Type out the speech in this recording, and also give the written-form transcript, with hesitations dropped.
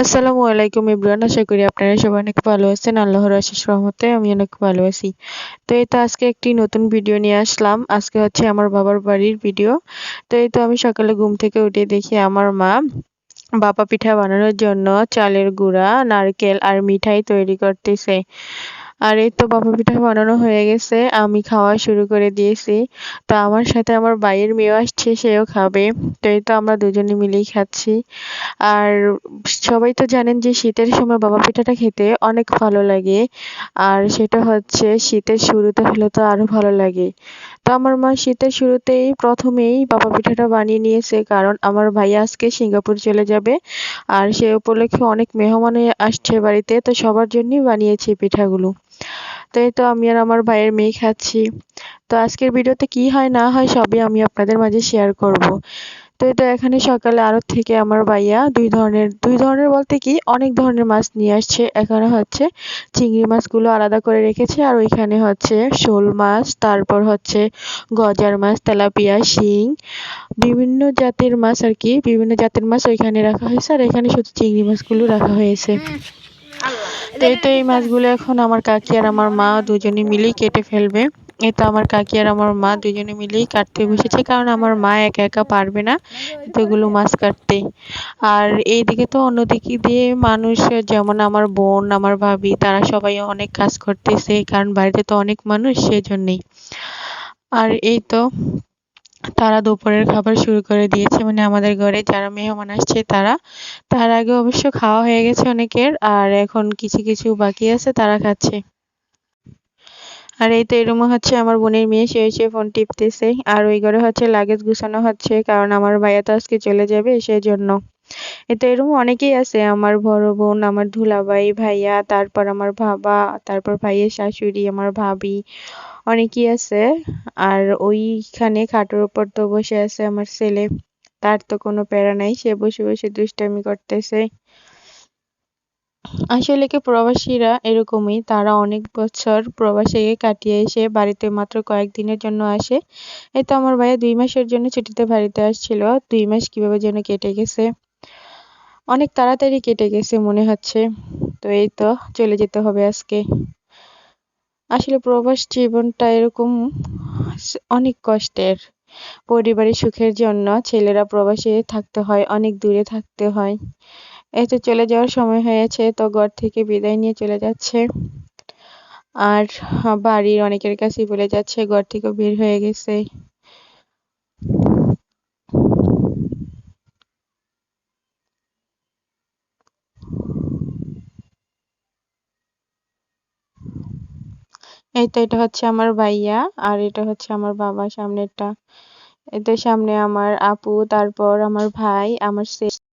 আসসালামু আলাইকুম এভরিওয়ান। আশা করি আপনারা সবাই অনেক ভালো আছেন। আল্লাহর অশেষ রহমতে আমি অনেক ভালো আছি। তো এই তো আজকে একটি নতুন ভিডিও নিয়ে আসলাম। আজকে হচ্ছে আমার বাবার বাড়ির ভিডিও। তো এই তো আমি সকালে ঘুম থেকে উঠে দেখি আমার মা ভাপা পিঠা বানানোর জন্য চালের গুঁড়া, নারকেল আর মিঠাই তৈরি করতেছে। আর এই তো ভাপা পিঠা বানানো হয়ে গেছে। আমি খাওয়া শুরু করে দিয়েছি। তো আমার সাথে আমার ভাইয়ের মেয়েও আসছে, সেও খাবে। তো এই তো আমরা দুজনে মিলেই খাচ্ছি। আর সবাই তো জানেন যে শীতের সময় ভাপা পিঠাটা খেতে অনেক ভালো লাগে। আর সেটা হচ্ছে শীতের শুরুতে হলে তো আরো ভালো লাগে। তো আমার মা শীতের শুরুতেই প্রথমেই ভাপা পিঠাটা বানিয়ে নিয়েছে, কারণ আমার ভাইয়া আজকে সিঙ্গাপুর চলে যাবে। আর সে উপলক্ষে অনেক মেহমান আসছে বাড়িতে, তো সবার জন্যই বানিয়েছি পিঠাগুলো। তো এই তো আমি আর আমার ভাইয়ের মেয়ে খাচ্ছি। তো আজকের ভিডিওতে কি হয় না হয় সবই আমি আপনাদের মাঝে শেয়ার করব। তো এই তো এখানে সকালে আড়ত থেকে আমার ভাইয়া দুই ধরনের বলতে কি অনেক ধরনের মাছ নিয়ে আসছে। এখানে হচ্ছে চিংড়ি মাছগুলো আলাদা করে রেখেছে, আর ওইখানে হচ্ছে শোল মাছ, তারপর হচ্ছে গজার মাছ, তেলাপিয়া, শিং, বিভিন্ন জাতের মাছ আর কি, বিভিন্ন জাতের মাছ ওইখানে রাখা হয়েছে। আর এখানে শুধু চিংড়ি মাছগুলো রাখা হয়েছে। তো এই তো এই মাছগুলো এখন আমার কাকি আর আমার মা দুজনে মিলেই কেটে ফেলবে। এই তো আমার কাকি আর আমার মা দুজনে মিলেই কাটতে বসেছে, কারণ আমার মা একা একা পারবে না এতগুলো মাছ কাটতে। আর এইদিকে তো অন্যদিকে দিয়ে মানুষ, যেমন আমার বোন, আমার ভাবি, তারা সবাই অনেক কাজ করতেছে, কারণ বাড়িতে তো অনেক মানুষ, সেজন্যই। আর এই তো তারা দুপুরের খাবার শুরু করে দিয়েছে, মানে আমাদের ঘরে যারা মেহমান আসছে তারা। তার আগে অবশ্য খাওয়া হয়ে গেছে অনেকের, আর এখন কিছু কিছু বাকি আছে, তারা খাচ্ছে। আর এই তো এই রুমে হচ্ছে আমার বোনের মেয়ে, সে ফোন টিপতেছে। আর ওই ঘরে হচ্ছে লাগেজ গুছানো হচ্ছে, কারণ আমার ভাইয়া তো আজকে চলে যাবে, সেজন্য। এই তো এই রুমে অনেকেই আছে, আমার বড় বোন, আমার দুলাভাই, ভাইয়া, তারপর আমার বাবা, তারপর ভাইয়ের শাশুড়ি, আমার ভাবি, অনেকেই আছে। আর ওইখানে খাটের উপর তো বসে আছে আমার ছেলে। তার তো কোনো প্যারা নাই, সে বসে বসে দুষ্টামি করতেছে। আসলে কি প্রবাসীরা এরকমই, তারা অনেক বছর প্রবাসে কাটিয়ে এসে বাড়িতে মাত্র কয়েকদিনের জন্য আসে। এই তো আমার ভাইয়া 2 মাসের জন্য ছুটিতে বাড়িতে আসছিল। 2 মাস কিভাবে যেন কেটে গেছে, অনেক তাড়াতাড়ি কেটে গেছে মনে হচ্ছে। তো এই তো চলে যেতে হবে আজকে। আসলে প্রবাস জীবনটা এরকম অনেক কষ্টের। পরিবারের সুখের জন্য ছেলেরা প্রবাসে থাকতে হয়, অনেক দূরে থাকতে হয়। এই তো চলে যাওয়ার সময় হয়েছে, তো ঘর থেকে বিদায় নিয়ে চলে যাচ্ছে। আর বাড়ির অনেকের কাছেই বলে যাচ্ছে, ঘর থেকেও বের হয়ে গেছে। এই তো এটা হচ্ছে আমার ভাইয়া, আর এটা হচ্ছে আমার বাবা সামনেরটা। এতে সামনে আমার আপু, তারপর আমার ভাই, আমার